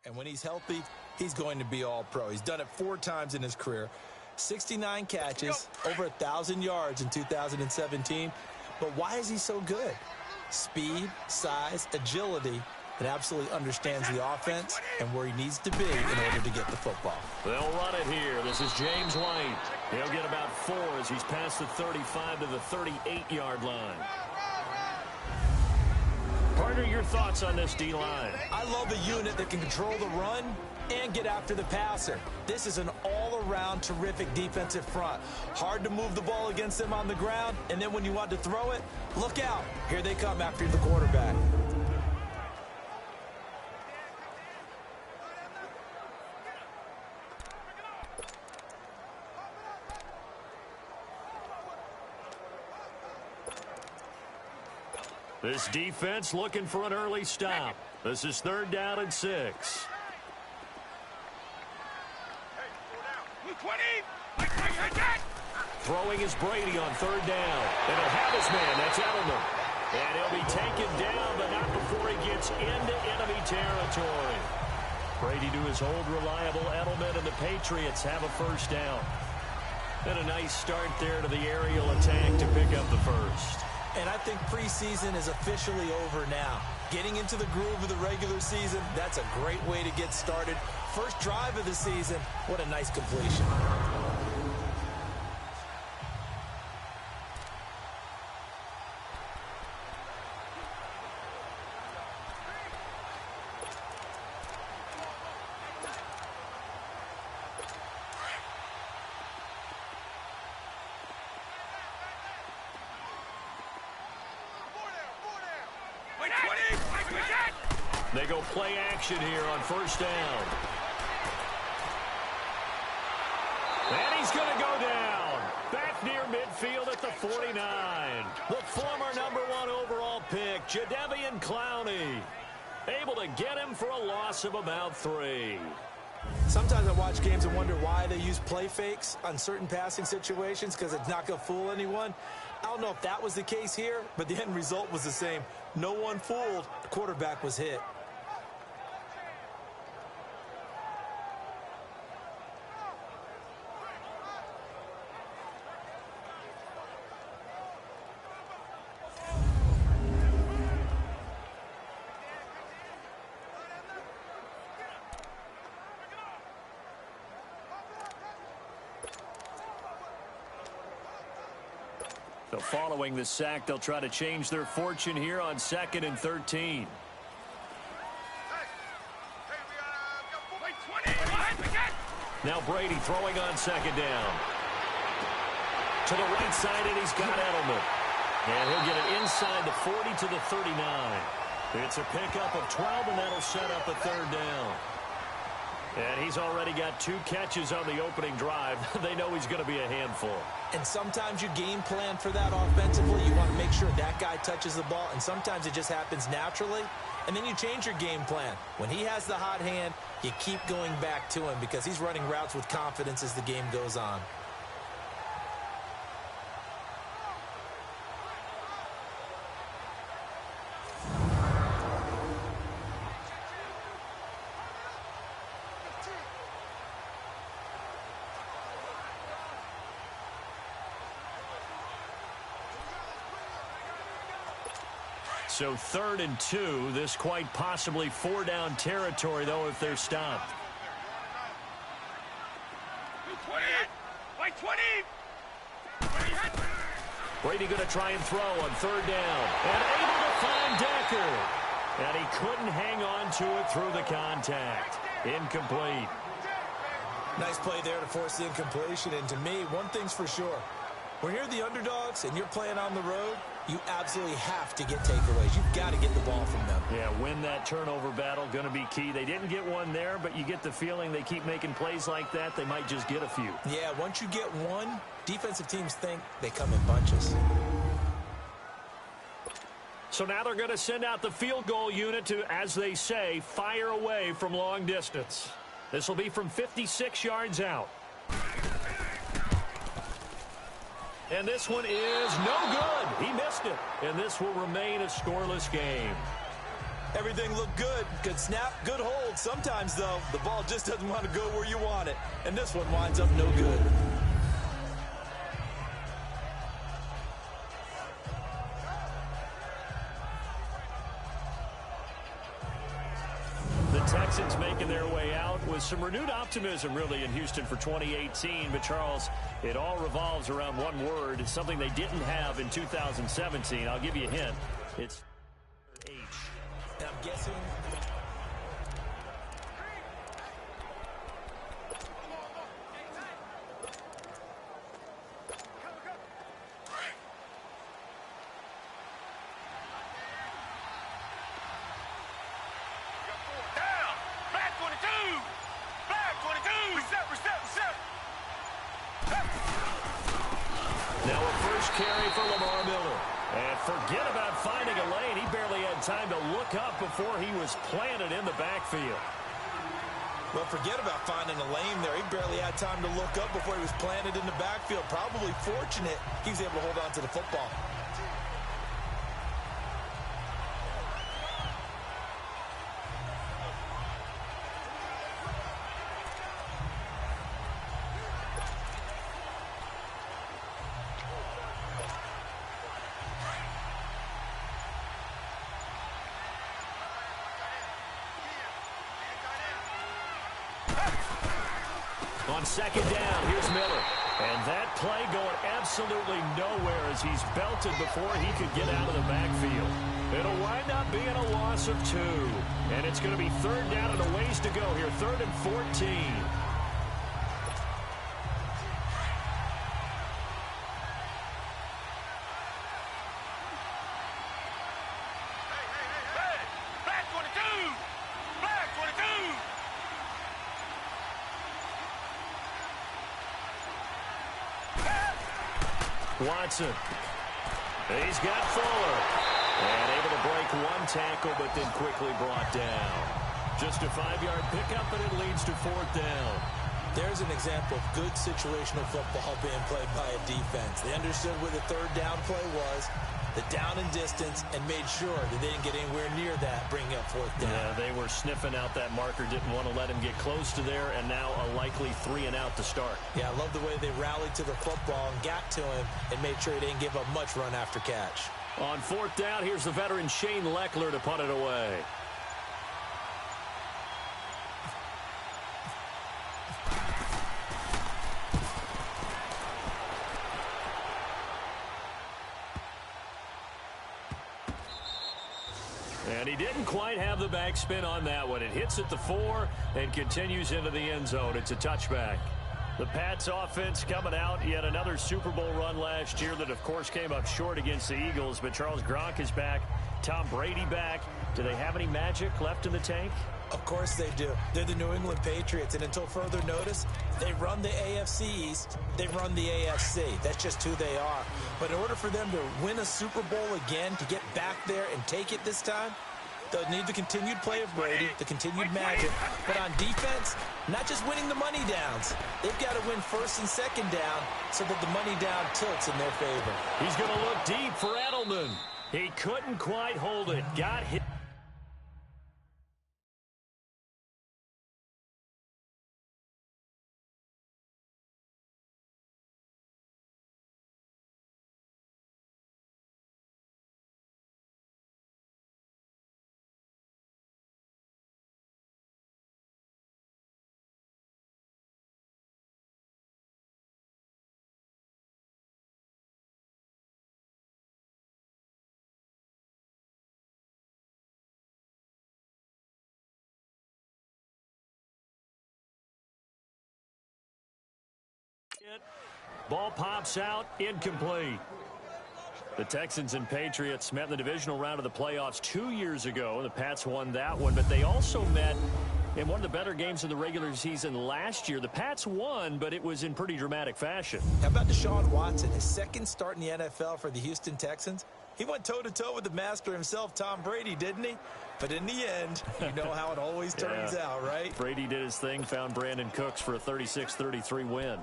And when he's healthy, he's going to be all-pro. He's done it 4 times in his career. 69 catches, over 1,000 yards in 2017. But why is he so good? Speed, size, agility, and absolutely understands the offense and where he needs to be in order to get the football. They'll run it here. This is James White. He'll get about 4 as he's past the 35 to the 38-yard line. Partner, your thoughts on this D-line? I love a unit that can control the run and get after the passer. This is an all-around terrific defensive front. Hard to move the ball against them on the ground, and then when you want to throw it, look out. Here they come after the quarterback. This defense looking for an early stop. This is 3rd down and 6. Throwing is Brady on 3rd down. And he'll have his man. That's Edelman. And he'll be taken down, but not before he gets into enemy territory. Brady to his old reliable Edelman, and the Patriots have a 1st down. And a nice start there to the aerial attack to pick up the 1st. And I think preseason is officially over now. Getting into the groove of the regular season, that's a great way to get started. First drive of the season, what a nice completion. They go play action here on 1st down. And he's going to go down. Back near midfield at the 49. The former #1 overall pick, Jadeveon Clowney. Able to get him for a loss of about 3. Sometimes I watch games and wonder why they use play fakes on certain passing situations, because it's not going to fool anyone. I don't know if that was the case here, but the end result was the same. No one fooled. The quarterback was hit. So following the sack, they'll try to change their fortune here on 2nd and 13. Now Brady throwing on 2nd down. To the right side, and he's got Edelman. And he'll get it inside the 40 to the 39. It's a pickup of 12, and that'll set up a 3rd down. And he's already got 2 catches on the opening drive. They know he's going to be a handful. And sometimes you game plan for that offensively. You want to make sure that guy touches the ball, and sometimes it just happens naturally. And then you change your game plan. When he has the hot hand, you keep going back to him because he's running routes with confidence as the game goes on. So 3rd and 2, this quite possibly 4-down territory, though, if they're stopped. Brady going to try and throw on 3rd down. And able to find Decker. And he couldn't hang on to it through the contact. Incomplete. Nice play there to force the incompletion. And to me, one thing's for sure. When you're the underdogs and you're playing on the road, you absolutely have to get takeaways. You've got to get the ball from them. Yeah, win that turnover battle, going to be key. They didn't get one there, but you get the feeling they keep making plays like that, they might just get a few. Yeah, once you get one, defensive teams think they come in bunches. So now they're going to send out the field goal unit to, as they say, fire away from long distance. This will be from 56 yards out. And this one is no good. He missed it. And this will remain a scoreless game. Everything looked good. Good snap, good hold. Sometimes, though, the ball just doesn't want to go where you want it. And this one winds up no good. The Texans making their way out with some renewed optimism, really, in Houston for 2018. But, Charles, it all revolves around one word. It's something they didn't have in 2017. I'll give you a hint. It's H. And I'm guessing... Now a first carry for Lamar Miller. And forget about finding a lane. He barely had time to look up before he was planted in the backfield. Well, forget about finding a lane there. He barely had time to look up before he was planted in the backfield. Probably fortunate he was able to hold on to the football. On second down, here's Miller. And that play going absolutely nowhere as he's belted before he could get out of the backfield. It'll wind up being a loss of 2. And it's going to be third down and a ways to go here. 3rd and 14. Watson. He's got Fuller. And able to break one tackle, but then quickly brought down. Just a 5-yard pickup, and it leads to 4th down. There's an example of good situational football being played by a defense. They understood where the third down play was, the down and distance, and made sure that they didn't get anywhere near that, bringing up 4th down. Yeah, they were sniffing out that marker, didn't want to let him get close to there, and now a likely 3-and-out to start. Yeah, I love the way they rallied to the football and got to him and made sure he didn't give up much run after catch. On 4th down, here's the veteran Shane Leckler to punt it away. And he didn't quite have the backspin on that one. It hits at the 4 and continues into the end zone. It's a touchback. The Pats offense coming out. Yet another Super Bowl run last year that, of course, came up short against the Eagles. But Charles Gronk is back. Tom Brady back. Do they have any magic left in the tank? Of course they do. They're the New England Patriots, and until further notice, they run the AFC East, they run the AFC. That's just who they are. But in order for them to win a Super Bowl again, to get back there and take it this time, they'll need the continued play of Brady, the continued magic. But on defense, not just winning the money downs. They've got to win first and second down so that the money down tilts in their favor. He's going to look deep for Edelman. He couldn't quite hold it. Got hit. Ball pops out, incomplete. The Texans and Patriots met in the divisional round of the playoffs 2 years ago. The Pats won that one, but they also met in one of the better games of the regular season last year. The Pats won, but it was in pretty dramatic fashion. How about Deshaun Watson, his second start in the NFL for the Houston Texans? He went toe-to-toe with the master himself, Tom Brady, didn't he? But in the end, you know how it always turns out, right? Brady did his thing, found Brandon Cooks for a 36-33 win.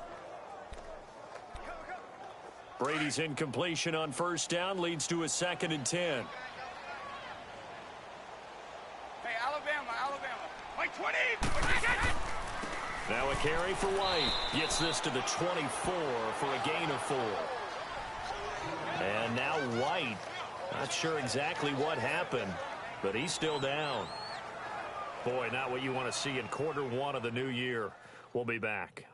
Brady's incompletion on first down leads to a 2nd and 10. Hey, Alabama. White 20! Now a carry for White. Gets this to the 24 for a gain of 4. And now White. Not sure exactly what happened, but he's still down. Boy, not what you want to see in quarter one of the new year. We'll be back.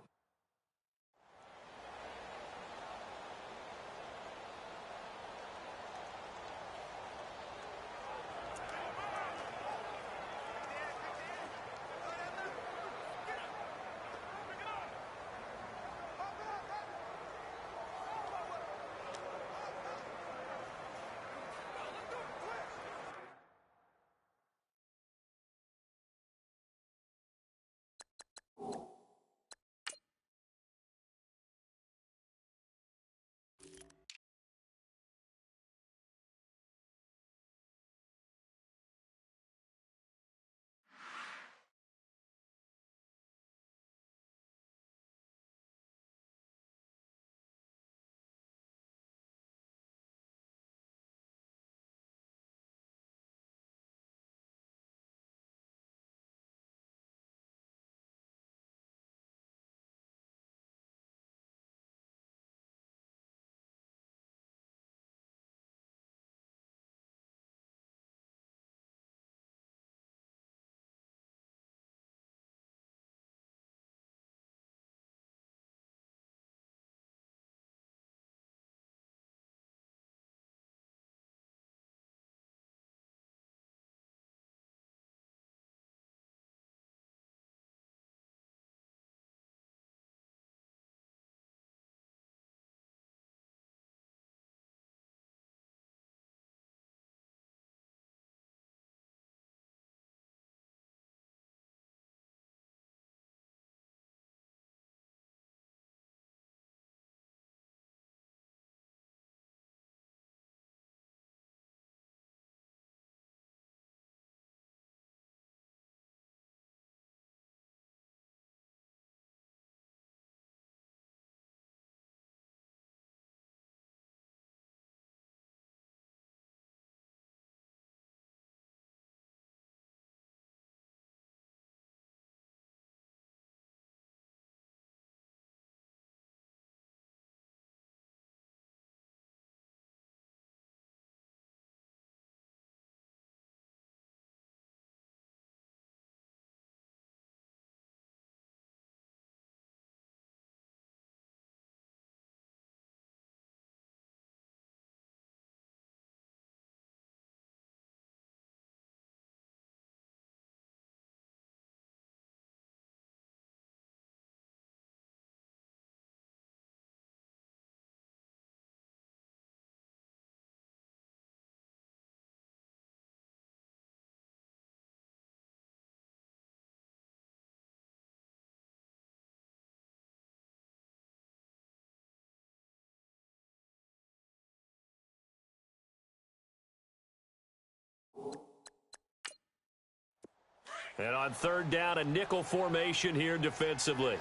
And on third down, a nickel formation here defensively.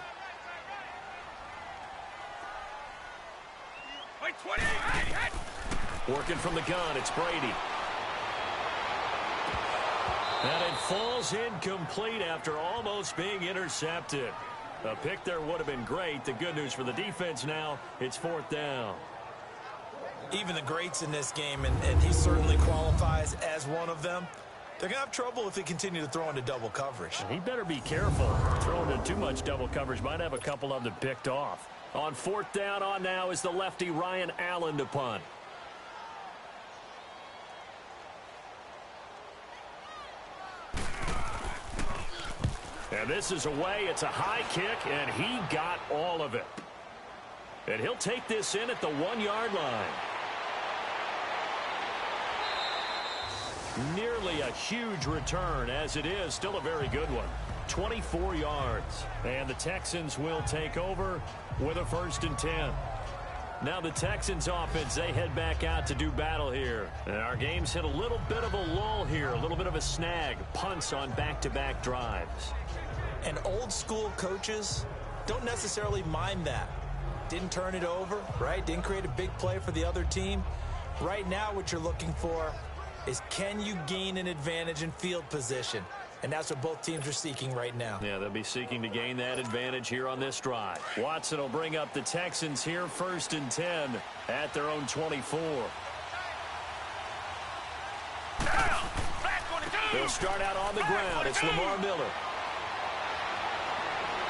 White 20! Working from the gun, it's Brady. And it falls incomplete after almost being intercepted. A pick there would have been great. The good news for the defense now, it's fourth down. Even the greats in this game, and he certainly qualifies as one of them, they're going to have trouble if they continue to throw into double coverage. He better be careful. Throwing into too much double coverage might have a couple of them picked off. On fourth down on now is the lefty Ryan Allen to punt. And this is away. It's a high kick, and he got all of it. And he'll take this in at the 1-yard line. Nearly a huge return, as it is still a very good one. 24 yards. And the Texans will take over with a 1st and 10. Now the Texans offense, they head back out to do battle here. And our game's hit a little bit of a lull here, a little bit of a snag. Punts on back-to-back drives. And old school coaches don't necessarily mind that. Didn't turn it over, right? Didn't create a big play for the other team. Right now what you're looking for is can you gain an advantage in field position? And that's what both teams are seeking right now. Yeah, they'll be seeking to gain that advantage here on this drive. Watson will bring up the Texans here 1st and 10 at their own 24. They'll start out on the ground. It's Lamar Miller.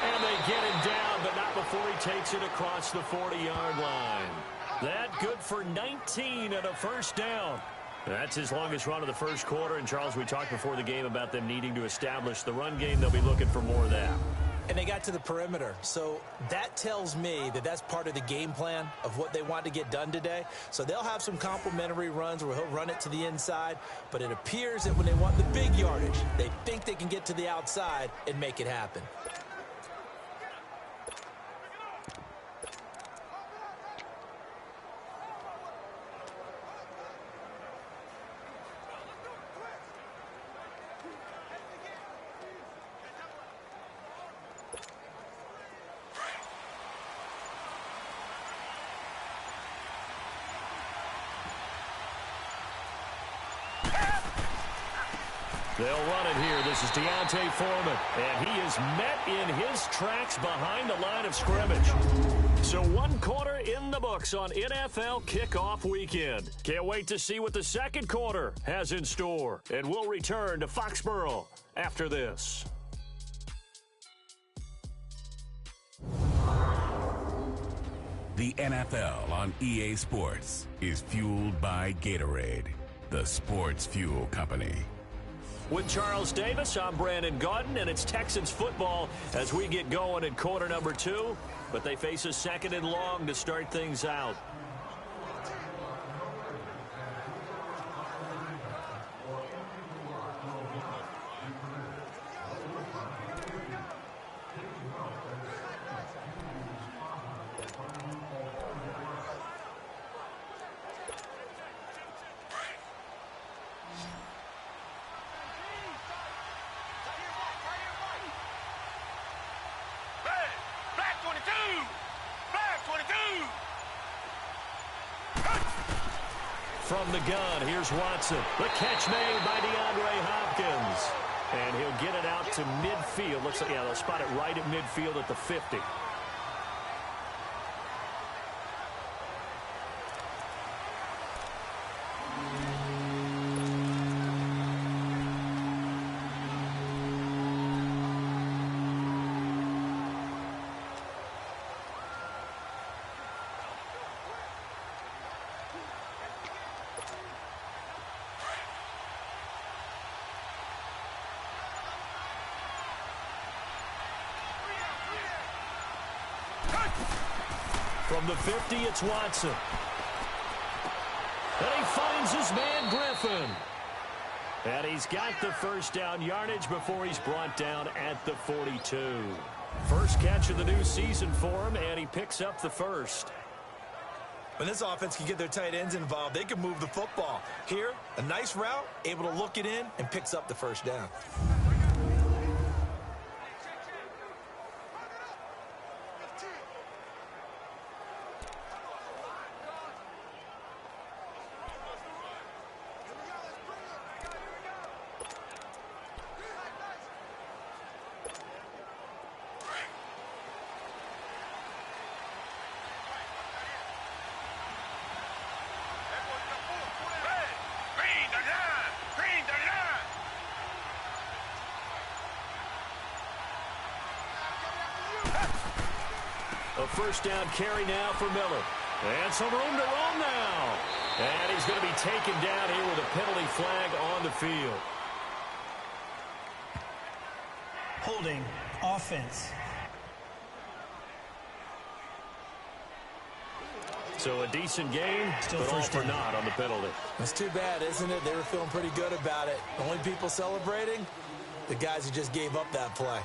And they get him down, but not before he takes it across the 40-yard line. That good for 19 and a first down. That's his longest run of the first quarter. And, Charles, we talked before the game about them needing to establish the run game. They'll be looking for more of that. And they got to the perimeter. So that tells me that that's part of the game plan of what they want to get done today. So they'll have some complementary runs where he'll run it to the inside. But it appears that when they want the big yardage, they think they can get to the outside and make it happen. They'll run it here. This is D'Onta Foreman, and he is met in his tracks behind the line of scrimmage. So 1 quarter in the books on NFL kickoff weekend. Can't wait to see what the second quarter has in store. And we'll return to Foxborough after this. The NFL on EA Sports is fueled by Gatorade, the sports fuel company. With Charles Davis, I'm Brandon Gaudin, and it's Texans football as we get going in quarter number 2. But they face a 2nd and long to start things out. From the gun, here's Watson. The catch made by DeAndre Hopkins. And he'll get it out to midfield. Looks like, yeah, they'll spot it right at midfield at the 50. From the 50, it's Watson. And he finds his man, Griffin. And he's got the first down yardage before he's brought down at the 42. First catch of the new season for him, and he picks up the first. When this offense can get their tight ends involved, they can move the football. Here, a nice route, able to look it in, and picks up the first down. A first down carry now for Miller. And some room to roam now. And he's going to be taken down here with a penalty flag on the field. Holding offense. So a decent game, Still but all first for down. naught on the penalty. It's too bad, isn't it? They were feeling pretty good about it. The only people celebrating, the guys who just gave up that play.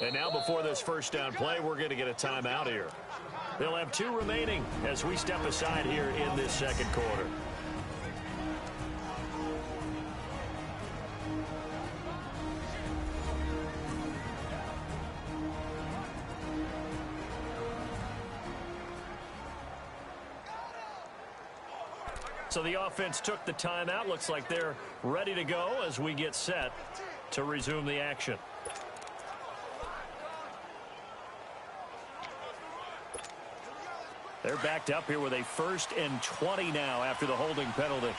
And now before this first down play, we're going to get a timeout here. They'll have 2 remaining as we step aside here in this second quarter. So the offense took the timeout. Looks like they're ready to go as we get set to resume the action. They're backed up here with a 1st and 20 now after the holding penalty.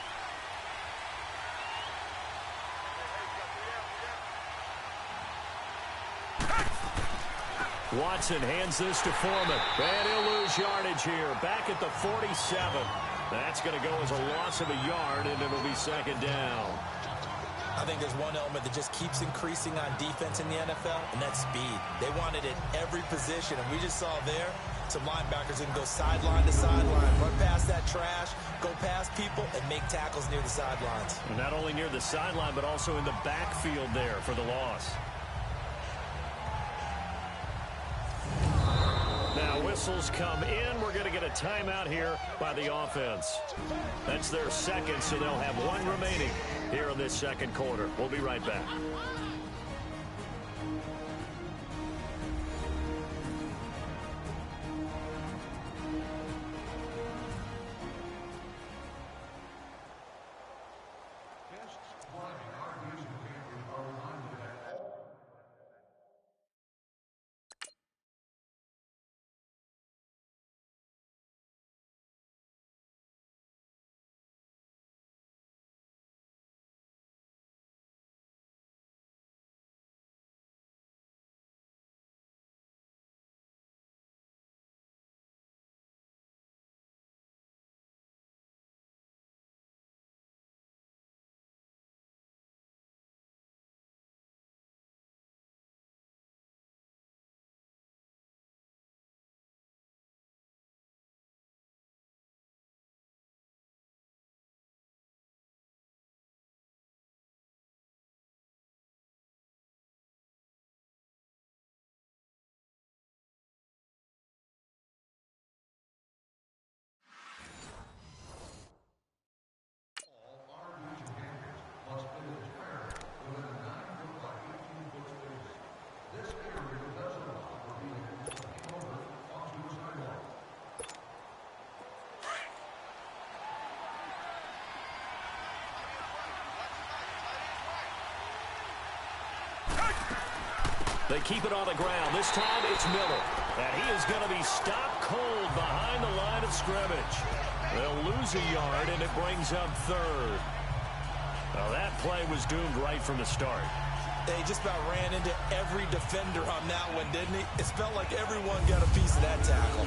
Watson hands this to Foreman. And he'll lose yardage here. Back at the 47. That's going to go as a loss of a yard, and it'll be 2nd down. I think there's one element that just keeps increasing on defense in the NFL, and that's speed. They want it at every position, and we just saw there some linebackers that can go sideline to sideline, run past that trash, go past people, and make tackles near the sidelines. And not only near the sideline, but also in the backfield there for the loss. Now whistles come in. We're going to get a timeout here by the offense. That's their 2nd, so they'll have 1 remaining here in this second quarter. We'll be right back. They keep it on the ground. This time it's Miller. And he is going to be stopped cold behind the line of scrimmage. They'll lose a yard, and it brings up 3rd. Now that play was doomed right from the start. They just about ran into every defender on that one, didn't he? It felt like everyone got a piece of that tackle.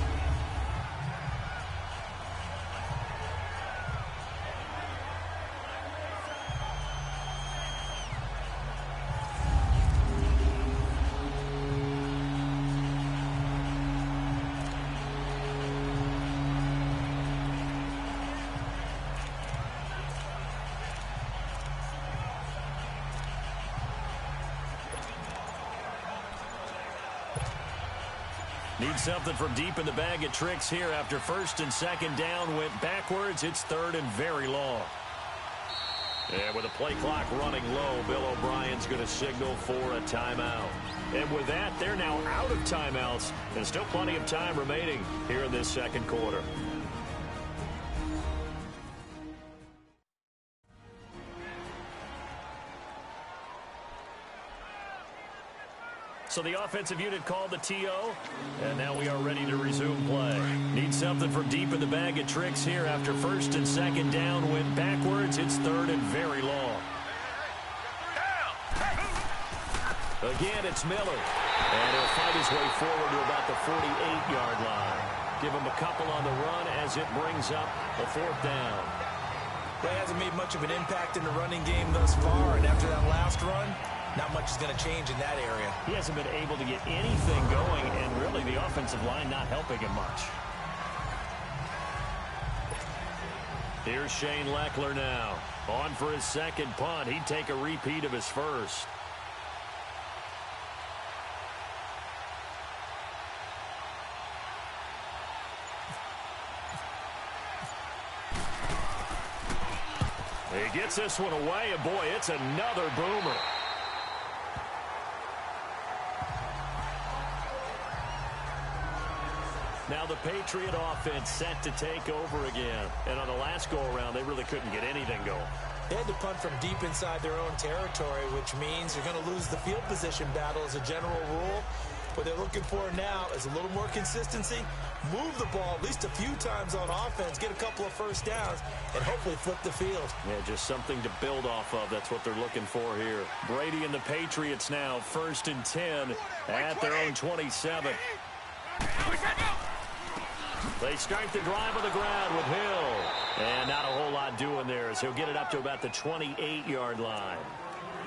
Need something from deep in the bag of tricks here after 1st and 2nd down went backwards. It's 3rd and very long. And with the play clock running low, Bill O'Brien's going to signal for a timeout. And with that, they're now out of timeouts. And still plenty of time remaining here in this second quarter. So the offensive unit called the TO, and now we are ready to resume play. Need something from deep in the bag of tricks here after 1st and 2nd down went backwards. It's 3rd and very long. Again, it's Miller, and he'll fight his way forward to about the 48-yard line. Give him a couple on the run as it brings up a 4th down. Well, he hasn't made much of an impact in the running game thus far, and after that last run, not much is going to change in that area. He hasn't been able to get anything going, and really the offensive line not helping him much. Here's Shane Leckler now. On for his 2nd punt. He'd take a repeat of his 1st. He gets this one away, and boy, it's another boomer. Now the Patriot offense set to take over again. And on the last go-around, they really couldn't get anything going. They had to punt from deep inside their own territory, which means you're going to lose the field position battle as a general rule. What they're looking for now is a little more consistency, move the ball at least a few times on offense, get a couple of first downs, and hopefully flip the field. Yeah, just something to build off of. That's what they're looking for here. Brady and the Patriots now 1st and 10 at their own 27. They start the drive on the ground with Hill. And not a whole lot doing there as he'll get it up to about the 28-yard line.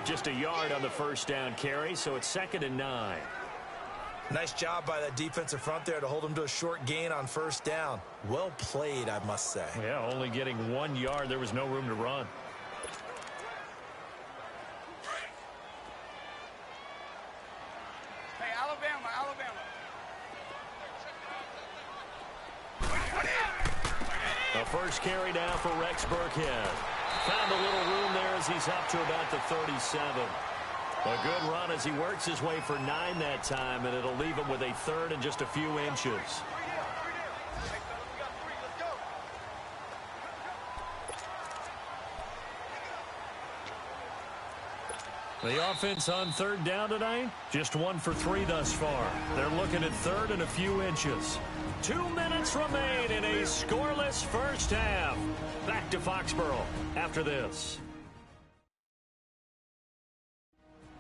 Just a yard on the first down carry, so it's 2nd and 9. Nice job by that defensive front there to hold him to a short gain on first down. Well played, I must say. Yeah, only getting 1 yard. There was no room to run. Hey, Alabama, Alabama. The first carry down for Rex Burkhead. Found a little room there as he's up to about the 37. A good run as he works his way for 9 that time, and it'll leave him with a 3rd and just a few inches. The offense on 3rd down tonight, just 1 for 3 thus far. They're looking at 3rd and a few inches. 2 minutes remain in a scoreless first half. Back to Foxborough after this.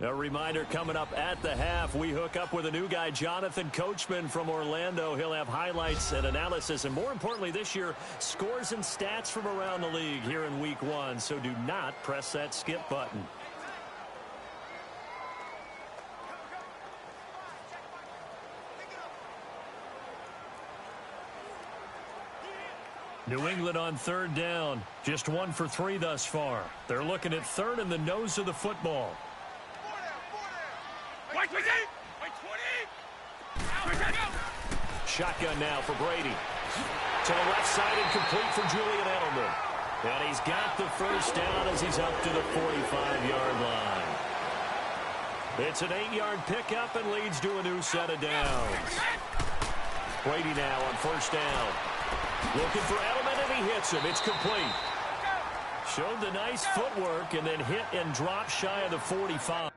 A reminder coming up at the half, we hook up with a new guy, Jonathan Coachman from Orlando. He'll have highlights and analysis, and more importantly this year, scores and stats from around the league here in week 1. So do not press that skip button. New England on 3rd down. Just 1 for 3 thus far. They're looking at 3rd and the nose of the football. Shotgun now for Brady. To the left side and complete for Julian Edelman. And he's got the first down as he's up to the 45-yard line. It's an 8-yard pickup and leads to a new set of downs. Brady now on 1st down. Looking for Edelman, and he hits him. It's complete. Showed the nice footwork and then hit and dropped shy of the 45.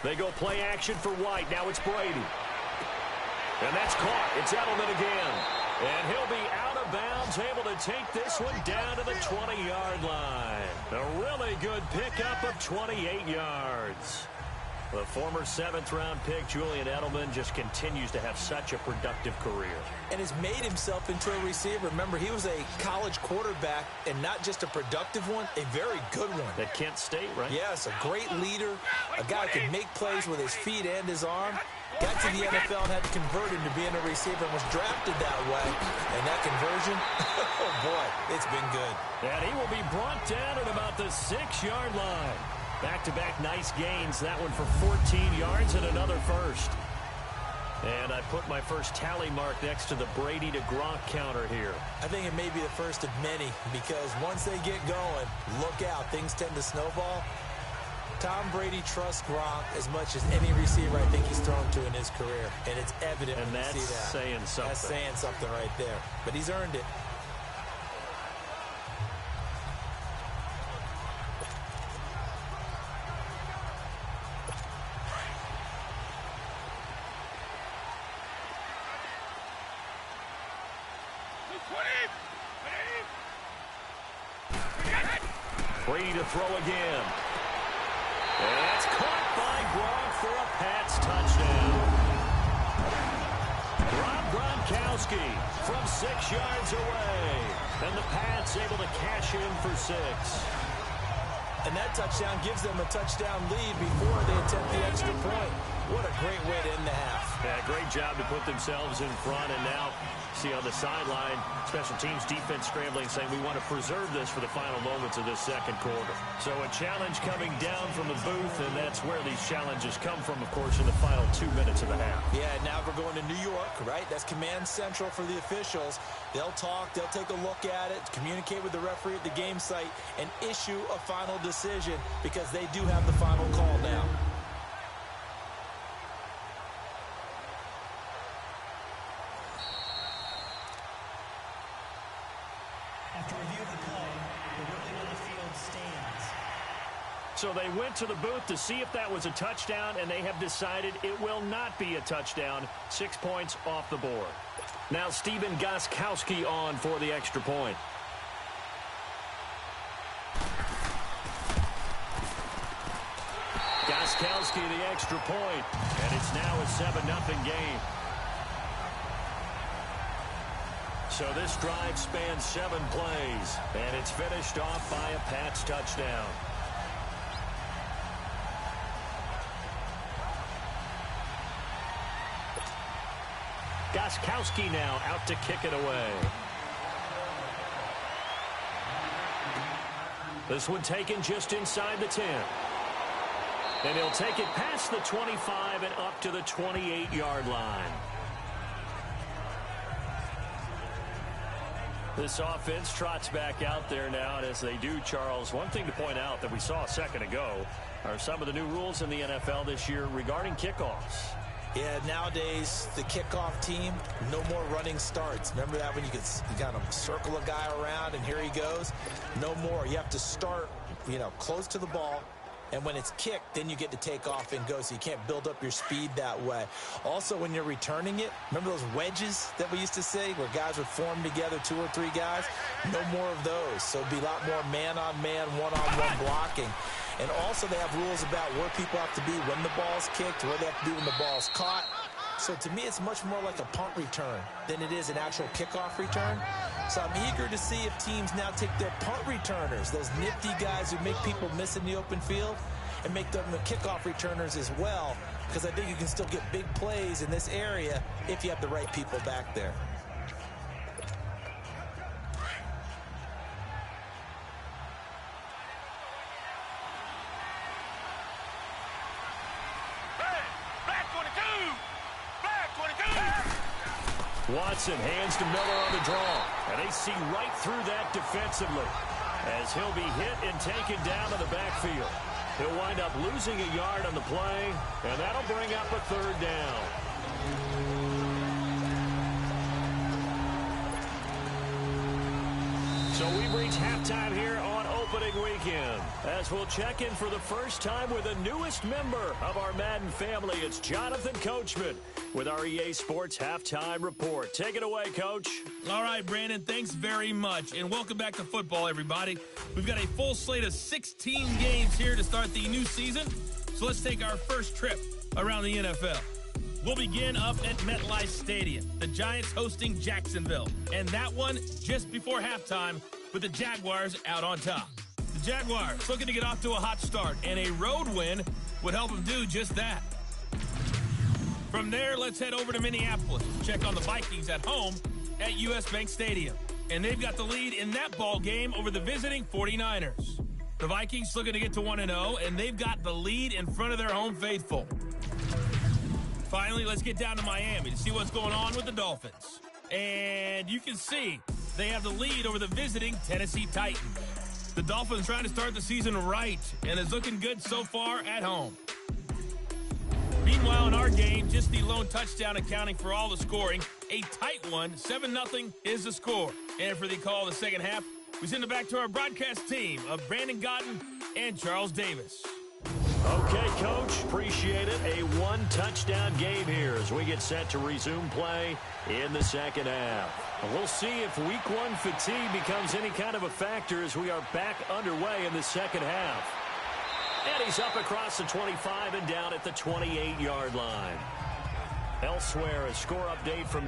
They go play action for White. Now it's Brady. And that's caught. It's Edelman again. And he'll be out of bounds, able to take this one down to the 20-yard line. A really good pickup of 28 yards. The former 7th-round pick, Julian Edelman, just continues to have such a productive career. And has made himself into a receiver. Remember, he was a college quarterback, and not just a productive one, a very good one. At Kent State, right? Yes, a great leader, a guy who can make plays with his feet and his arm. Got to the NFL and had to convert him to being a receiver and was drafted that way. And that conversion, oh boy, it's been good. And he will be brought down at about the 6-yard line. Back-to-back nice gains. That one for 14 yards and another first. And I put my first tally mark next to the Brady to Gronk counter here. I think it may be the first of many, because once they get going, look out. Things tend to snowball. Tom Brady trusts Gronk as much as any receiver I think he's thrown to in his career. And it's evident when you see that. That's saying something. That's saying something right there. But he's earned it. Brady to throw again. And that's caught by Gronk for a Pats touchdown. Rob Gronkowski from 6 yards away. And the Pats able to cash in for 6. And that touchdown gives them a touchdown lead before they attempt the extra point. What a great way to end the half. Yeah, great job to put themselves in front. And now, see on the sideline, special teams defense scrambling, saying we want to preserve this for the final moments of this second quarter. So a challenge coming down from the booth, and that's where these challenges come from, of course, in the final 2 minutes of the half. Yeah, now we're going to New York, right? That's command central for the officials. They'll talk, they'll take a look at it, communicate with the referee at the game site, and issue a final decision, because they do have the final call now. After review of the play, the ruling on the field stands. So they went to the booth to see if that was a touchdown, and they have decided it will not be a touchdown. 6 points off the board. Now Stephen Gostkowski on for the extra point. Gostkowski the extra point, and it's now a 7-0 game. So this drive spans 7 plays, and it's finished off by a Pats touchdown. Gostkowski now out to kick it away. This one taken just inside the 10. And he'll take it past the 25 and up to the 28-yard line. This offense trots back out there now, and as they do, Charles, one thing to point out that we saw a second ago are some of the new rules in the NFL this year regarding kickoffs. Yeah, nowadays, the kickoff team, no more running starts. Remember that when you could kind of circle a guy around and here he goes? No more. You have to start, close to the ball. And when it's kicked, then you get to take off and go, so you can't build up your speed that way. Also, when you're returning it, remember those wedges that we used to say where guys would form together, 2 or 3 guys? No more of those. So it'd be a lot more man-on-man, one-on-one blocking. And also they have rules about where people have to be when the ball's kicked, where they have to be when the ball's caught. So to me, it's much more like a punt return than it is an actual kickoff return. So I'm eager to see if teams now take their punt returners, those nifty guys who make people miss in the open field, and make them the kickoff returners as well, because I think you can still get big plays in this area if you have the right people back there. Watson hands to Miller on the draw. And they see right through that defensively as he'll be hit and taken down to the backfield. He'll wind up losing a yard on the play, and that'll bring up a 3rd down. So we've reached halftime here on opening weekend. As we'll check in for the first time with the newest member of our Madden family, it's Jonathan Coachman with our EA Sports Halftime Report. Take it away, Coach. All right, Brandon, thanks very much. And welcome back to football, everybody. We've got a full slate of 16 games here to start the new season. So let's take our first trip around the NFL. We'll begin up at MetLife Stadium, the Giants hosting Jacksonville. And that one just before halftime with the Jaguars out on top. The Jaguars looking to get off to a hot start, and a road win would help them do just that. From there, let's head over to Minneapolis to check on the Vikings at home at US Bank Stadium. And they've got the lead in that ball game over the visiting 49ers. The Vikings looking to get to 1-0, and they've got the lead in front of their home faithful. Finally, let's get down to Miami to see what's going on with the Dolphins. And you can see they have the lead over the visiting Tennessee Titans. The Dolphins trying to start the season right, and is looking good so far at home. Meanwhile, in our game, just the lone touchdown accounting for all the scoring. A tight one, 7-0 is the score. And for the call of the second half, we send it back to our broadcast team of Brandon Godden and Charles Davis. Okay, Coach, appreciate it. A one-touchdown game here as we get set to resume play in the second half. And we'll see if week one fatigue becomes any kind of a factor as we are back underway in the second half. And he's up across the 25 and down at the 28-yard line. Elsewhere, a score update from...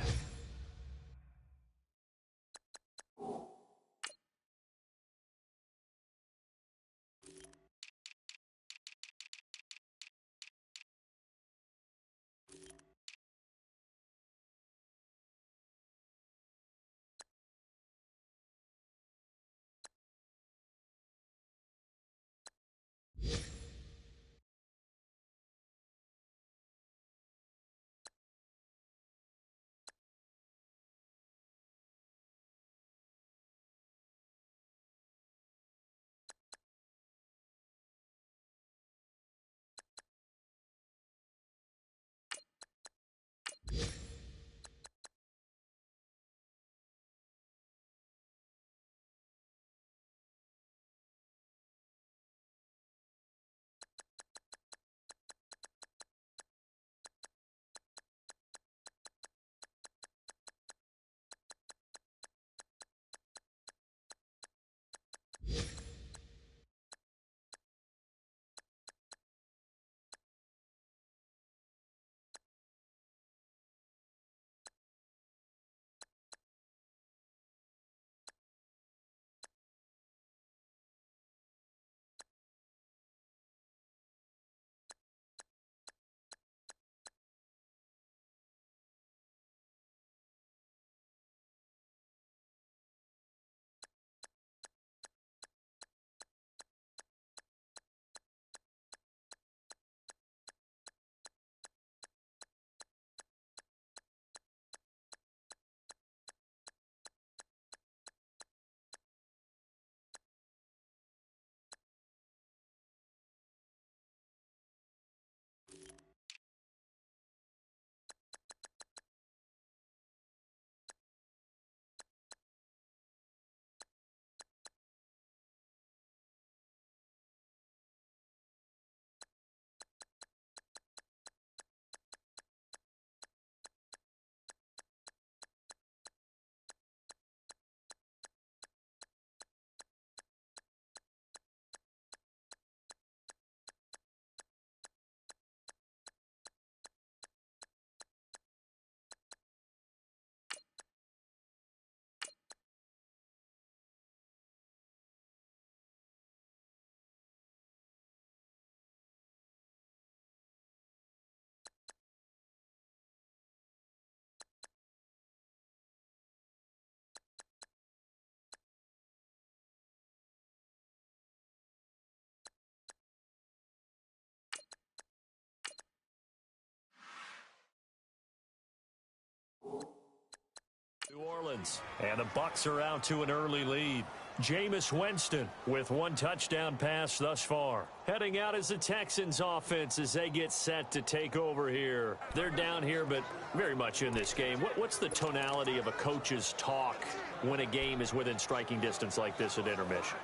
New Orleans, and the Bucs are out to an early lead. Jameis Winston with one touchdown pass thus far. Heading out is the Texans offense as they get set to take over here. They're down here, but very much in this game. What's the tonality of a coach's talk when a game is within striking distance like this at intermission?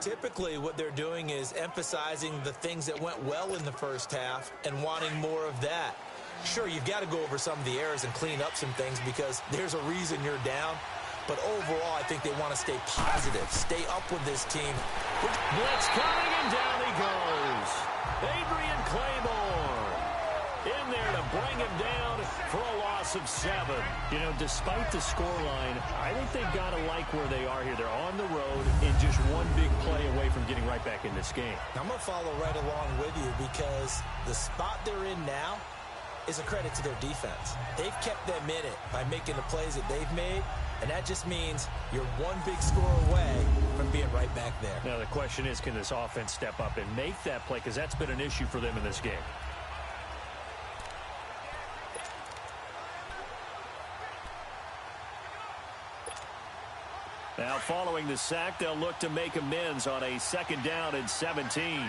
Typically, what they're doing is emphasizing the things that went well in the first half and wanting more of that. Sure, you've got to go over some of the errors and clean up some things because there's a reason you're down. But overall, I think they want to stay positive, stay up with this team. Blitz coming, and down he goes. Adrian Claiborne in there to bring him down for a loss of 7. You know, despite the scoreline, I think they've got to like where they are here. They're on the road and just one big play away from getting right back in this game. I'm going to follow right along with you because the spot they're in now is a credit to their defense. They've kept them in it by making the plays that they've made, and that just means you're one big score away from being right back there. Now, the question is, can this offense step up and make that play? Because that's been an issue for them in this game. Now, following the sack, they'll look to make amends on a 2nd down and 17.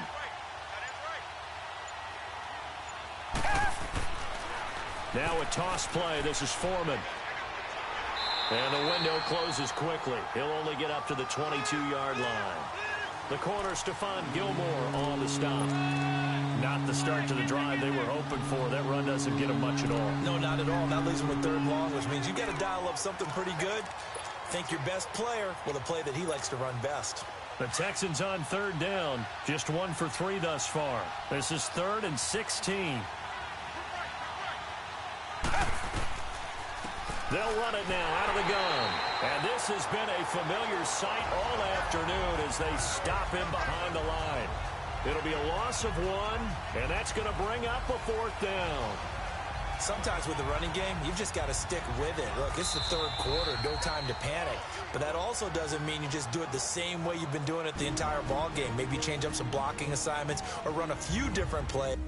Now a toss play. This is Foreman. And the window closes quickly. He'll only get up to the 22-yard line. The corner, Stephon Gilmore, on the stop. Not the start to the drive they were hoping for. That run doesn't get them much at all. No, not at all. That leaves them with 3rd long, which means you've got to dial up something pretty good. Think your best player with a play that he likes to run best. The Texans on 3rd down. Just 1 for 3 thus far. This is 3rd and 16. They'll run it now out of the gun. And this has been a familiar sight all afternoon as they stop him behind the line. It'll be a loss of 1, and that's going to bring up a 4th down. Sometimes with the running game, you've just got to stick with it. Look, it's the 3rd quarter, no time to panic. But that also doesn't mean you just do it the same way you've been doing it the entire ball game. Maybe change up some blocking assignments or run a few different plays.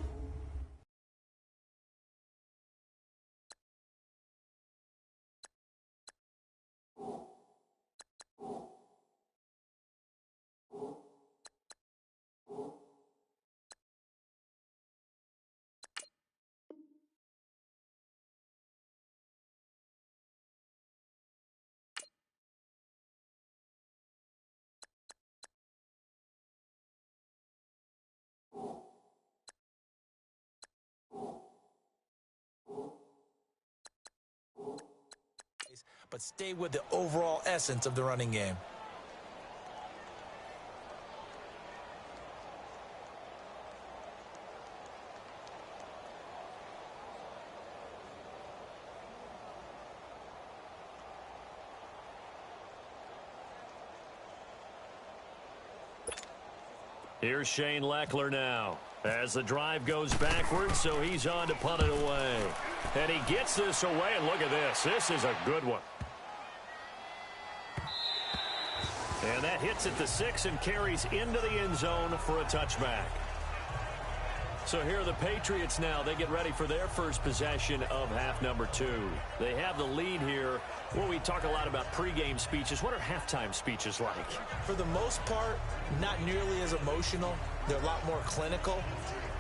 But stay with the overall essence of the running game. Here's Shane Leckler now as the drive goes backwards, so he's on to punt it away. And he gets this away, and look at this. This is a good one. And that hits at the 6 and carries into the end zone for a touchback. So here are the Patriots now. They get ready for their first possession of half number 2. They have the lead here. Well, we talk a lot about pregame speeches. What are halftime speeches like? For the most part, not nearly as emotional. They're a lot more clinical.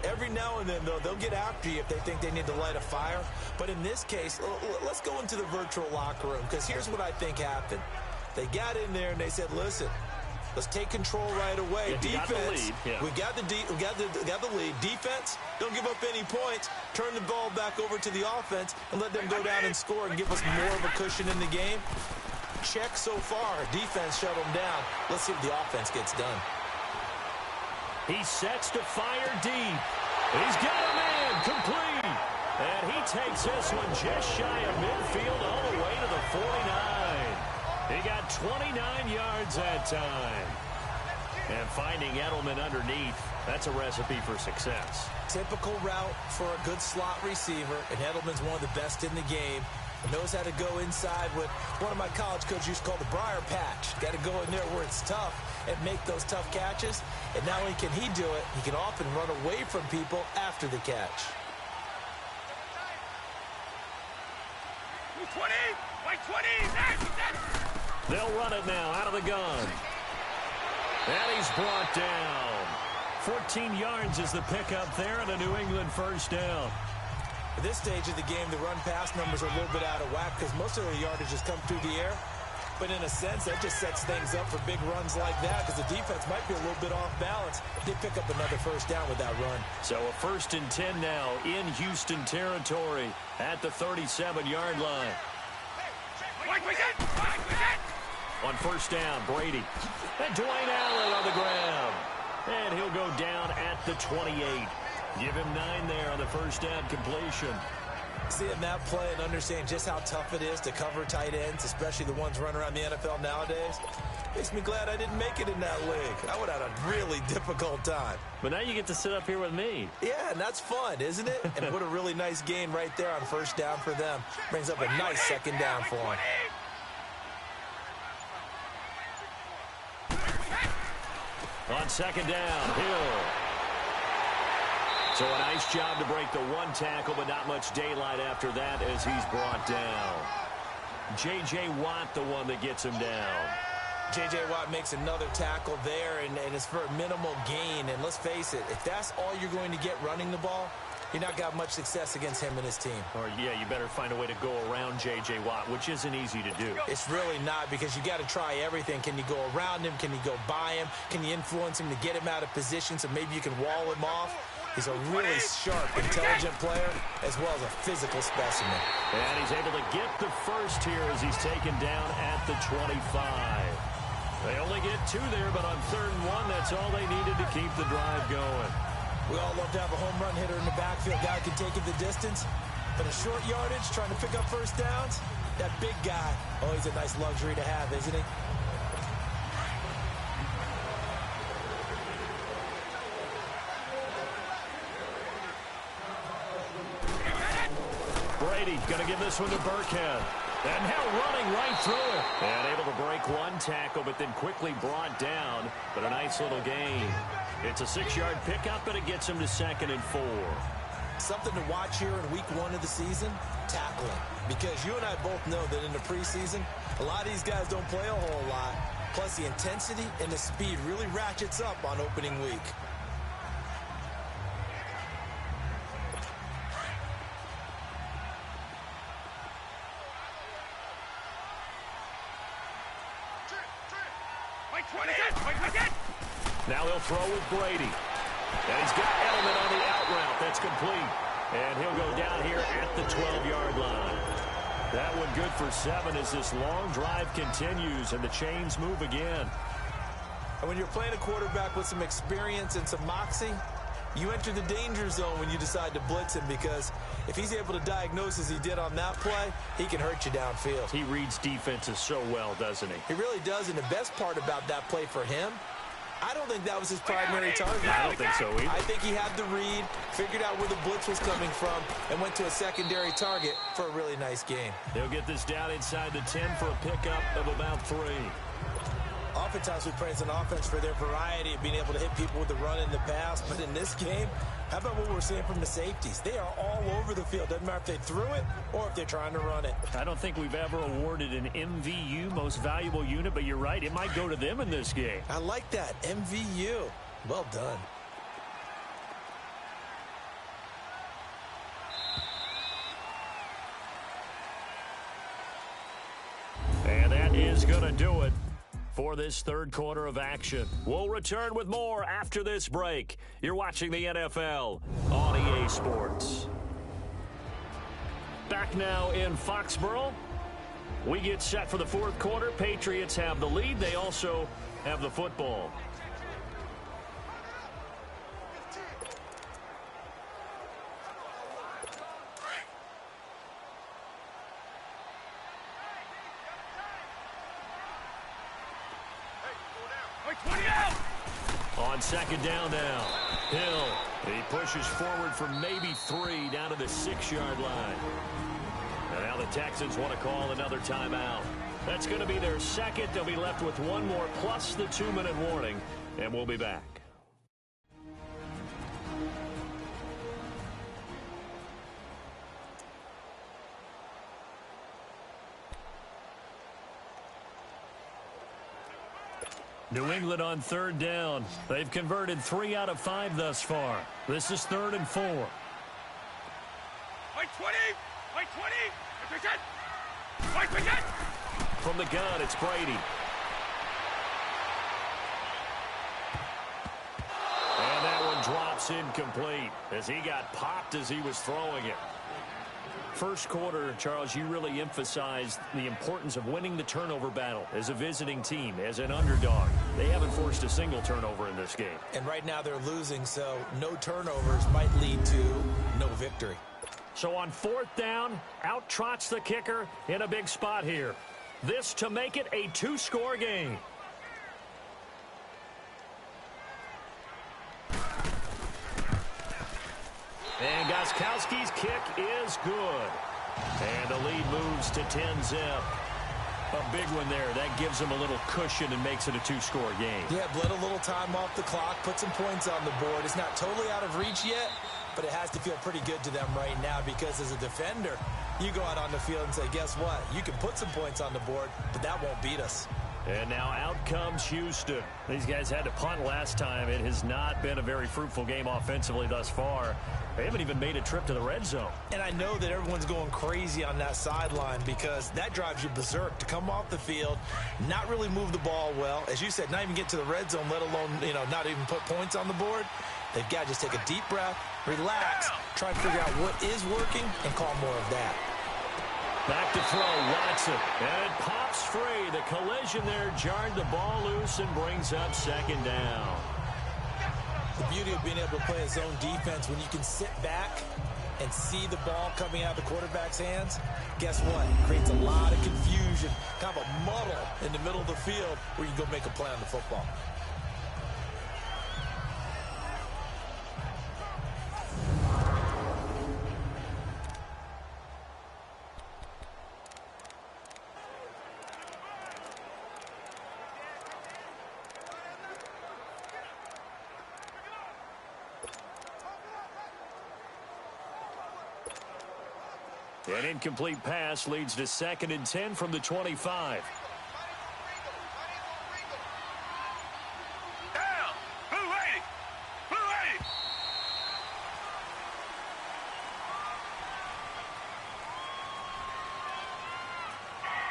Every now and then, though, they'll get after you if they think they need to light a fire. But in this case, let's go into the virtual locker room, because here's what I think happened. They got in there and they said, listen, let's take control right away. Yeah, defense, we got the lead. Defense, don't give up any points. Turn the ball back over to the offense and let them go down and score and give us more of a cushion in the game. Check so far. Defense shut them down. Let's see if the offense gets done. He sets to fire deep. He's got a man complete. And he takes this one just shy of midfield all the way to the 49. He got 29 yards that time. And finding Edelman underneath, that's a recipe for success. Typical route for a good slot receiver, and Edelman's one of the best in the game. He knows how to go inside what one of my college coaches used to call the briar patch. Got to go in there where it's tough and make those tough catches. And not only can he do it, he can often run away from people after the catch. 20, like 20, that's. They'll run it now out of the gun. And he's brought down. 14 yards is the pickup there, and a New England first down. At this stage of the game, the run-pass numbers are a little bit out of whack because most of the yardage has come through the air. But in a sense, that just sets things up for big runs like that because the defense might be a little bit off balance. They pick up another first down with that run. So a 1st and 10 now in Houston territory at the 37-yard line. On 1st down, Brady. And Dwayne Allen on the ground. And he'll go down at the 28. Give him 9 there on the 1st down completion. Seeing that play and understanding just how tough it is to cover tight ends, especially the ones running around the NFL nowadays, makes me glad I didn't make it in that league. I would have had a really difficult time. But now you get to sit up here with me. Yeah, and that's fun, isn't it? And what a really nice gain right there on 1st down for them. Brings up a nice 2nd down for them. On 2nd down, Hill. So a nice job to break the 1 tackle, but not much daylight after that as he's brought down. J.J. Watt, the one that gets him down. J.J. Watt makes another tackle there, and it's for a minimal gain. And let's face it, if that's all you're going to get running the ball, you're not got much success against him and his team. Or, yeah, you better find a way to go around J.J. Watt, which isn't easy to do. It's really not because you got to try everything. Can you go around him? Can you go by him? Can you influence him to get him out of position so maybe you can wall him off? He's a really sharp, intelligent player as well as a physical specimen. And he's able to get the first here as he's taken down at the 25. They only get 2 there, but on 3rd and 1, that's all they needed to keep the drive going. We all love to have a home run hitter in the backfield. Guy can take it the distance. But a short yardage, trying to pick up 1st downs, that big guy, oh, he's a nice luxury to have, isn't he? Brady going to give this one to Burkhead. And now running right through it. And able to break 1 tackle, but then quickly brought down. But a nice little gain. It's a 6-yard pickup, but it gets him to 2nd and 4. Something to watch here in week 1 of the season, tackling. Because you and I both know that in the preseason, a lot of these guys don't play a whole lot. Plus the intensity and the speed really ratchets up on opening week. Now they'll throw with Brady. And he's got Edelman on the out route. That's complete. And he'll go down here at the 12-yard line. That one good for 7 as this long drive continues and the chains move again. And when you're playing a quarterback with some experience and some moxie, you enter the danger zone when you decide to blitz him because if he's able to diagnose as he did on that play, he can hurt you downfield. He reads defenses so well, doesn't he? He really does, and the best part about that play for him, I don't think that was his primary target. I don't think so either. I think he had the read, figured out where the blitz was coming from, and went to a secondary target for a really nice gain. They'll get this down inside the 10 for a pickup of about 3. Oftentimes we praise an offense for their variety of being able to hit people with the run in the pass, but in this game, how about what we're seeing from the safeties? They are all over the field. Doesn't matter if they threw it or if they're trying to run it. I don't think we've ever awarded an MVU, most valuable unit, but you're right, it might go to them in this game. I like that, MVU. Well done. And that is going to do it for this 3rd quarter of action. We'll return with more after this break. You're watching the NFL on EA Sports. Back now in Foxborough. We get set for the 4th quarter. Patriots have the lead. They also have the football. On 2nd down now, Hill, he pushes forward for maybe 3 down to the 6-yard line. And now the Texans want to call another timeout. That's going to be their 2nd. They'll be left with 1 more plus the 2-minute warning, and we'll be back. New England on 3rd down. They've converted 3 out of 5 thus far. This is 3rd and 4. White 20! White 20! White 20! From the gun, it's Brady. And that one drops incomplete as he got popped as he was throwing it. First quarter, Charles, you really emphasized the importance of winning the turnover battle as a visiting team, as an underdog. They haven't forced a single turnover in this game. And right now they're losing, so no turnovers might lead to no victory. So on fourth down, out trots the kicker in a big spot here. This to make it a two-score game. And Gostkowski's kick is good. And the lead moves to 10-zip. A big one there. That gives them a little cushion and makes it a two-score game. Yeah, bled a little time off the clock, put some points on the board. It's not totally out of reach yet, but it has to feel pretty good to them right now because as a defender, you go out on the field and say, guess what? You can put some points on the board, but that won't beat us. And now out comes Houston. These guys had to punt last time. It has not been a very fruitful game offensively thus far. They haven't even made a trip to the red zone. And I know that everyone's going crazy on that sideline because that drives you berserk to come off the field, not really move the ball well. As you said, not even get to the red zone, let alone, not even put points on the board. They've got to just take a deep breath, relax, try to figure out what is working, and call more of that. Back to throw, Watson. And it pops free. The collision there jarred the ball loose and brings up second down. The beauty of being able to play a zone defense when you can sit back and see the ball coming out of the quarterback's hands, guess what? It creates a lot of confusion, kind of a muddle in the middle of the field where you can go make a play on the football. An incomplete pass leads to 2nd and 10 from the 25. Down! Blue 80! Blue 80!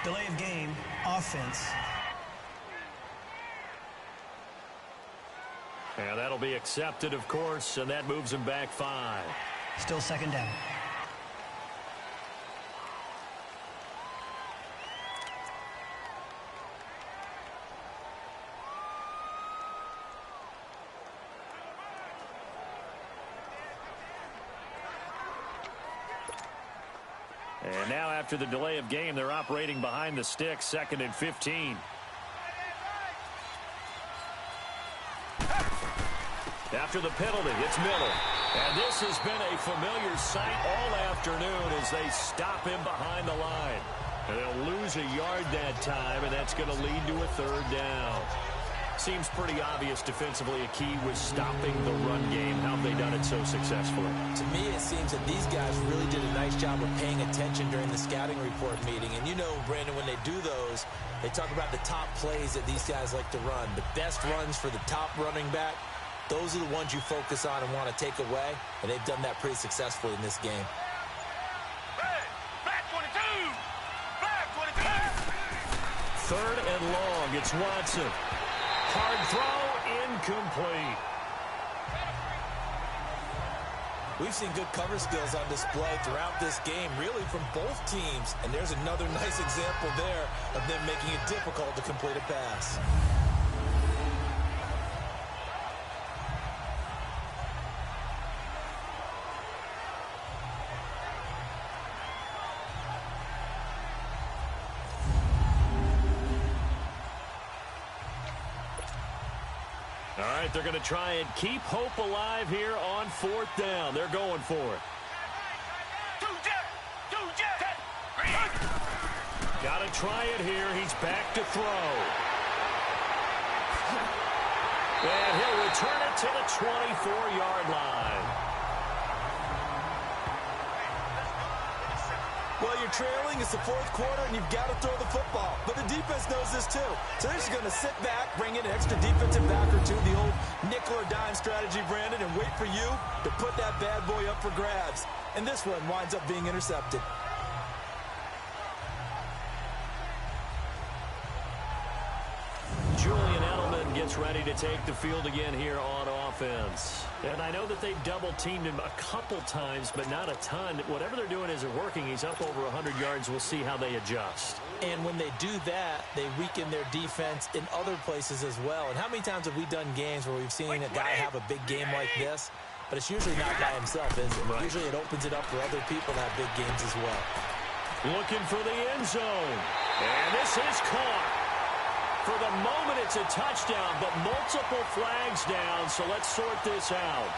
Delay of game, offense. And that'll be accepted, of course, and that moves him back 5. Still second down. And now after the delay of game, they're operating behind the sticks, 2nd and 15. After the penalty, it's Miller. And this has been a familiar sight all afternoon as they stop him behind the line. And they'll lose a yard that time, and that's going to lead to a 3rd down. Seems pretty obvious defensively a key was stopping the run game. How have they done it so successfully? To me, it seems that these guys really did a nice job of paying attention during the scouting report meeting. And you know, Brandon, when they do those, they talk about the top plays that these guys like to run. The best runs for the top running back, those are the ones you focus on and want to take away. And they've done that pretty successfully in this game. Hey! Flat 22! Flat 22! 3rd and long. It's Watson. Hard throw, incomplete. We've seen good cover skills on display throughout this game, really from both teams. And there's another nice example there of them making it difficult to complete a pass. All right, they're going to try and keep hope alive here on 4th down. They're going for it. Got to try it here. He's back to throw. And he'll return it to the 24-yard line. Well, you're trailing. It's the 4th quarter, and you've got to throw the football. But the defense knows this, too. So they're just going to sit back, bring in an extra defensive back or two, the old nickel or dime strategy, Brandon, and wait for you to put that bad boy up for grabs. And this one winds up being intercepted. ready to take the field again here on offense. And I know that they've double-teamed him a couple times, but not a ton. Whatever they're doing isn't working. He's up over 100 yards. We'll see how they adjust. And when they do that, they weaken their defense in other places as well. And how many times have we done games where we've seen a guy have a big game like this? But it's usually not by himself, is it? Right. Usually it opens it up for other people to have big games as well. Looking for the end zone. And this is caught. For the moment, it's a touchdown, but multiple flags down, so let's sort this out.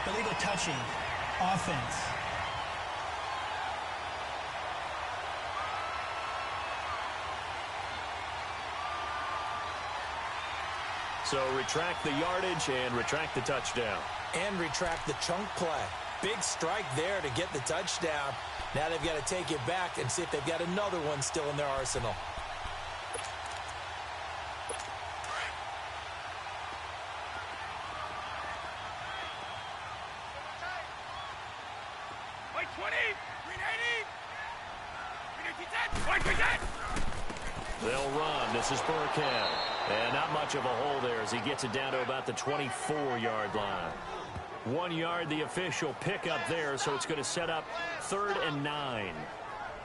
Illegal touching. Offense. So retract the yardage and retract the touchdown. And retract the chunk play. Big strike there to get the touchdown. Now they've got to take it back and see if they've got another one still in their arsenal. They'll run. This is Burkhead. And not much of a hole there as he gets it down to about the 24-yard line. 1 yard, the official pickup there, so it's going to set up 3rd and 9.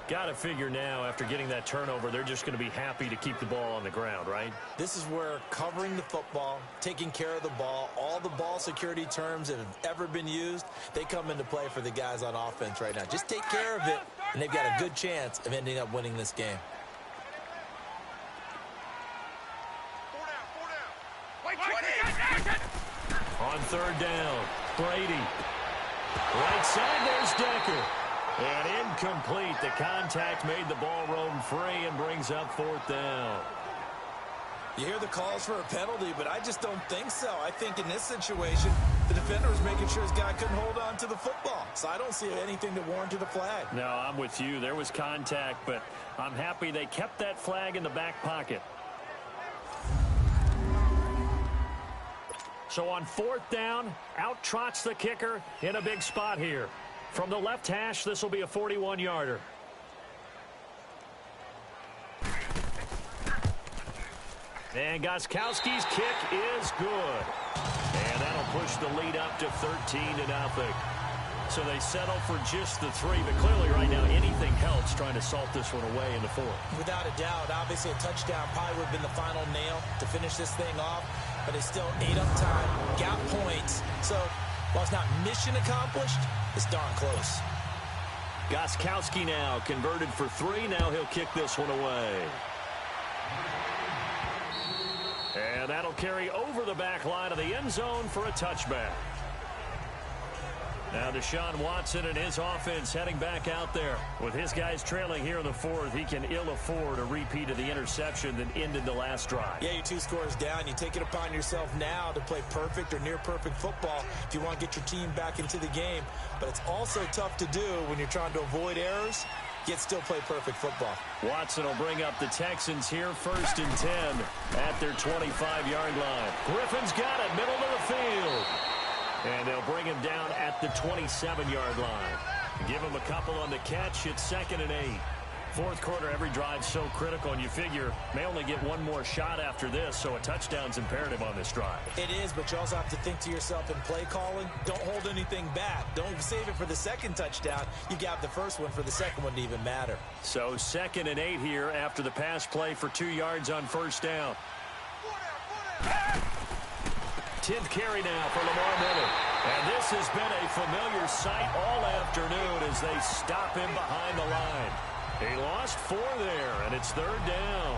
Got to figure now, after getting that turnover, they're just going to be happy to keep the ball on the ground, right? This is where covering the football, taking care of the ball, all the ball security terms that have ever been used, they come into play for the guys on offense right now. Just take care of it, and they've got a good chance of ending up winning this game. On 3rd down, Brady. Right side, there's Decker. And incomplete. The contact made the ball roam free and brings up 4th down. You hear the calls for a penalty, but I just don't think so. I think in this situation, the defender was making sure his guy couldn't hold on to the football. So I don't see anything that warranted a flag. No, I'm with you. There was contact, but I'm happy they kept that flag in the back pocket. So on 4th down, out trots the kicker in a big spot here. From the left hash, this will be a 41-yarder. And Gostkowski's kick is good. And that'll push the lead up to 13-0. So they settle for just the 3, but clearly right now anything helps trying to salt this one away in the 4th. Without a doubt, obviously a touchdown probably would have been the final nail to finish this thing off, but it's still 8 up time, got points. So while it's not mission accomplished, it's darn close. Gostkowski now converted for 3. Now he'll kick this one away. And that'll carry over the back line of the end zone for a touchback. Now Deshaun Watson and his offense heading back out there. With his guys trailing here in the 4th, he can ill afford a repeat of the interception that ended the last drive. Yeah, you're 2 scores down. You take it upon yourself now to play perfect or near perfect football if you want to get your team back into the game. But it's also tough to do when you're trying to avoid errors, yet still play perfect football. Watson will bring up the Texans here 1st and 10 at their 25-yard line. Griffin's got it, middle of the field. And they'll bring him down at the 27-yard line. Give him a couple on the catch. It's 2nd and 8. 4th quarter, every drive's so critical, and you figure may only get one more shot after this, so a touchdown's imperative on this drive. It is, but you also have to think to yourself in play calling, don't hold anything back. Don't save it for the 2nd touchdown. You got the 1st one for the 2nd one to even matter. So 2nd and 8 here after the pass play for 2 yards on 1st down. 10th carry now for Lamar Miller. And this has been a familiar sight all afternoon as they stop him behind the line. He lost 4 there, and it's 3rd down.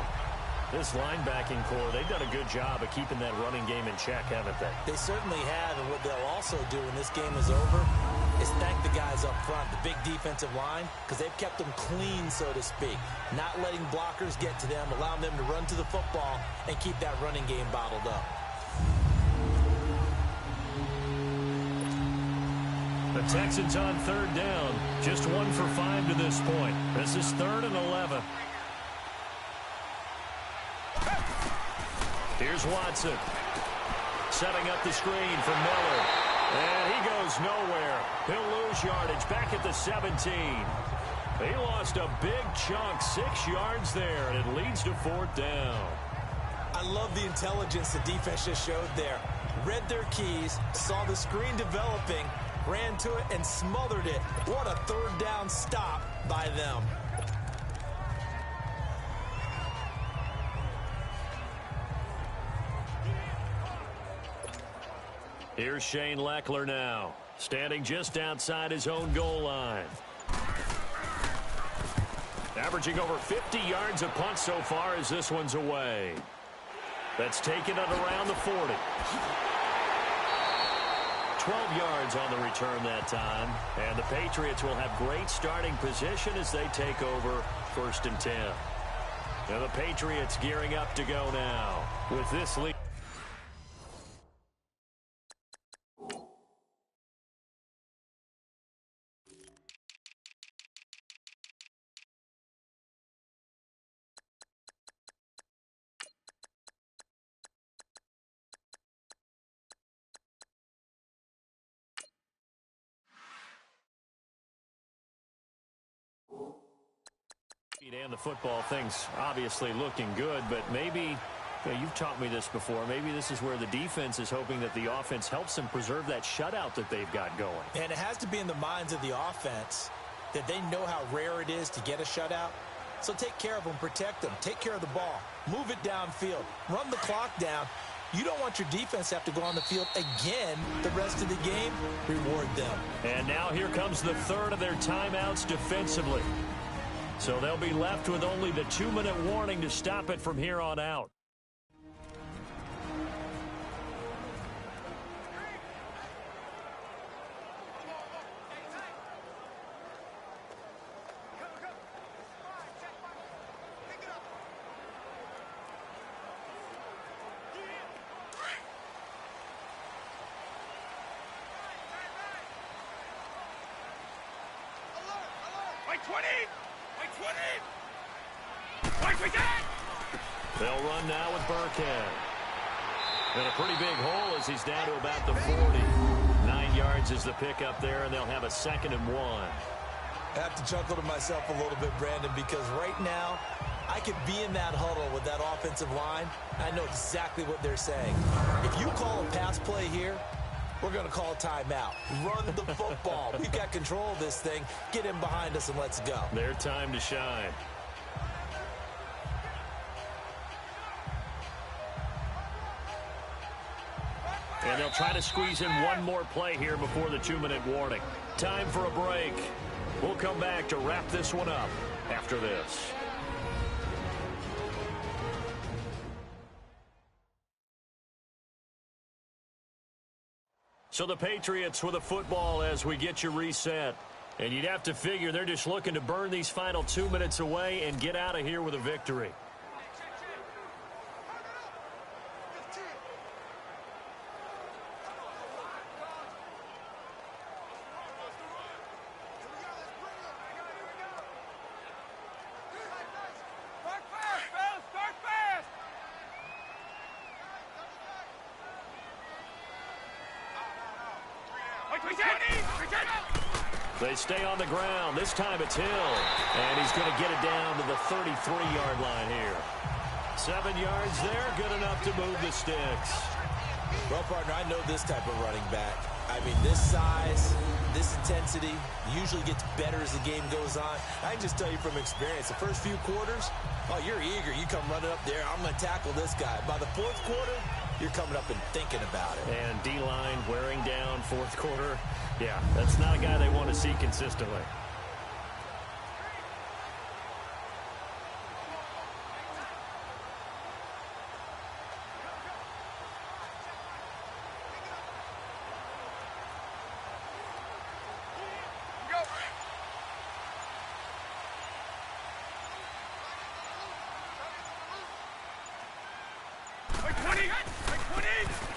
This linebacking core, they've done a good job of keeping that running game in check, haven't they? They certainly have, and what they'll also do when this game is over is thank the guys up front, the big defensive line, because they've kept them clean, so to speak. Not letting blockers get to them, allowing them to run to the football and keep that running game bottled up. The Texans on 3rd down. Just 1 for 5 to this point. This is 3rd and 11. Here's Watson. Setting up the screen for Miller. And he goes nowhere. He'll lose yardage back at the 17. He lost a big chunk, 6 yards there, and it leads to 4th down. I love the intelligence the defense just showed there. Read their keys, saw the screen developing, ran to it, and smothered it. What a third down stop by them. Here's Shane Leckler now, standing just outside his own goal line. Averaging over 50 yards a punt so far as this one's away. That's taken at around the 40. 12 yards on the return that time. And the Patriots will have great starting position as they take over 1st and 10. And the Patriots gearing up to go now with this lead. And the football thing's obviously looking good, but maybe, you've taught me this before, maybe this is where the defense is hoping that the offense helps them preserve that shutout that they've got going. And it has to be in the minds of the offense that they know how rare it is to get a shutout. So take care of them, protect them, take care of the ball, move it downfield, run the clock down. You don't want your defense to have to go on the field again the rest of the game. Reward them. And now here comes the third of their timeouts defensively. So they'll be left with only the 2-minute warning to stop it from here on out. They'll run now with Burkhead. And a pretty big hole as he's down to about the 40. 9 yards is the pickup there, and they'll have a 2nd and 1. I have to chuckle to myself a little bit, Brandon, because right now I could be in that huddle with that offensive line. I know exactly what they're saying. If you call a pass play here, we're going to call a timeout. Run the football. We've got control of this thing. Get in behind us and let's go. Their time to shine. And they'll try to squeeze in one more play here before the 2-minute warning. Time for a break. We'll come back to wrap this one up after this. So the Patriots with a football as we get you reset. And you'd have to figure they're just looking to burn these final 2 minutes away and get out of here with a victory. They stay on the ground. This time it's Hill. And he's going to get it down to the 33-yard line here. 7 yards there, good enough to move the sticks. Well, partner, I know this type of running back. I mean, this size, this intensity usually gets better as the game goes on. I can just tell you from experience, the first few quarters, oh, you're eager. You come running up there, I'm going to tackle this guy. By the fourth quarter, you're coming up and thinking about it. And D-line wearing down fourth quarter. Yeah, that's not a guy they want to see consistently.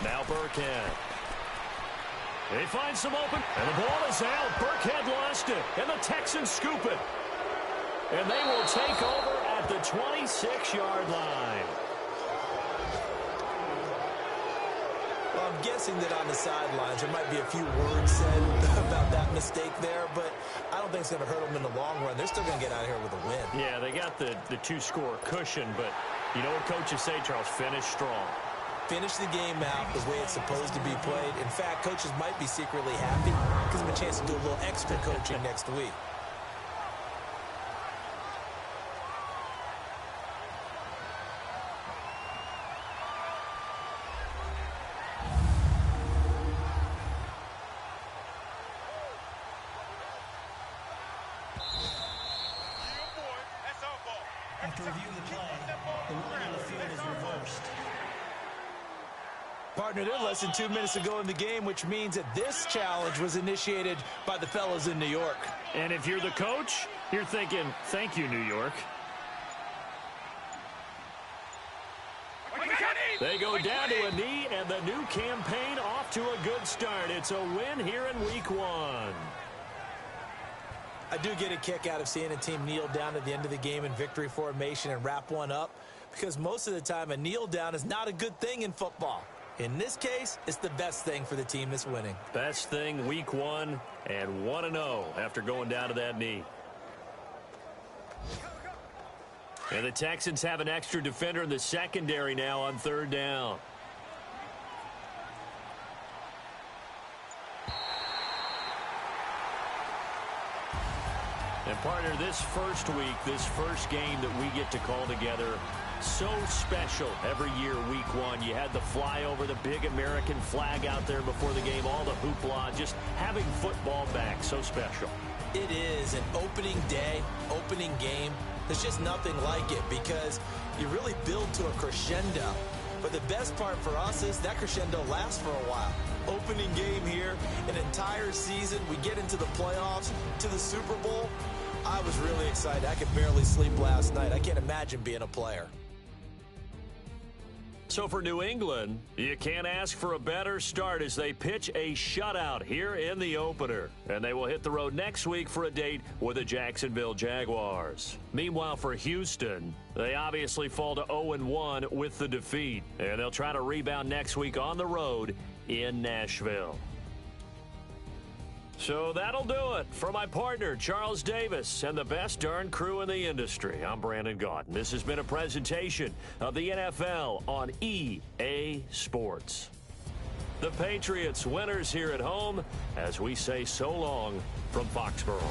Now Burkhead. He finds some open, and the ball is out. Burkhead lost it, and the Texans scoop it. And they will take over at the 26-yard line. Well, I'm guessing that on the sidelines there might be a few words said about that mistake there, but I don't think it's going to hurt them in the long run. They're still going to get out of here with a win. Yeah, they got the two-score cushion, but You know what coaches say, Charles? Finish strong. Finish the game out the way it's supposed to be played. In fact, coaches might be secretly happy. Gives them a chance to do a little extra coaching next week. After review of the play, the ruling on the field is reversed. Partner, they're less than 2 minutes to go in the game, which means that this challenge was initiated by the fellas in New York. And if you're the coach, you're thinking, thank you, New York. They go down to a knee, and the new campaign off to a good start. It's a win here in Week 1. I do get a kick out of seeing a team kneel down at the end of the game in victory formation and wrap one up, because most of the time a kneel down is not a good thing in football. In this case, it's the best thing for the team that's winning. Best thing Week 1 and 1-0 after going down to that knee. And the Texans have an extra defender in the secondary now on 3rd down. And partner, this first week, this first game that we get to call together, so special every year, Week 1. You had the flyover, the big American flag out there before the game, all the hoopla, just having football back, so special. It is an opening day, opening game. There's just nothing like it because you really build to a crescendo. But the best part for us is that crescendo lasts for a while. Opening game here, an entire season. We get into the playoffs, to the Super Bowl. I was really excited. I could barely sleep last night. I can't imagine being a player. So for New England, you can't ask for a better start as they pitch a shutout here in the opener. And they will hit the road next week for a date with the Jacksonville Jaguars. Meanwhile, for Houston, they obviously fall to 0-1 with the defeat. And they'll try to rebound next week on the road in Nashville. So that'll do it. For my partner, Charles Davis, and the best darn crew in the industry, I'm Brandon Gaudin. This has been a presentation of the NFL on EA Sports. The Patriots winners here at home as we say so long from Foxborough.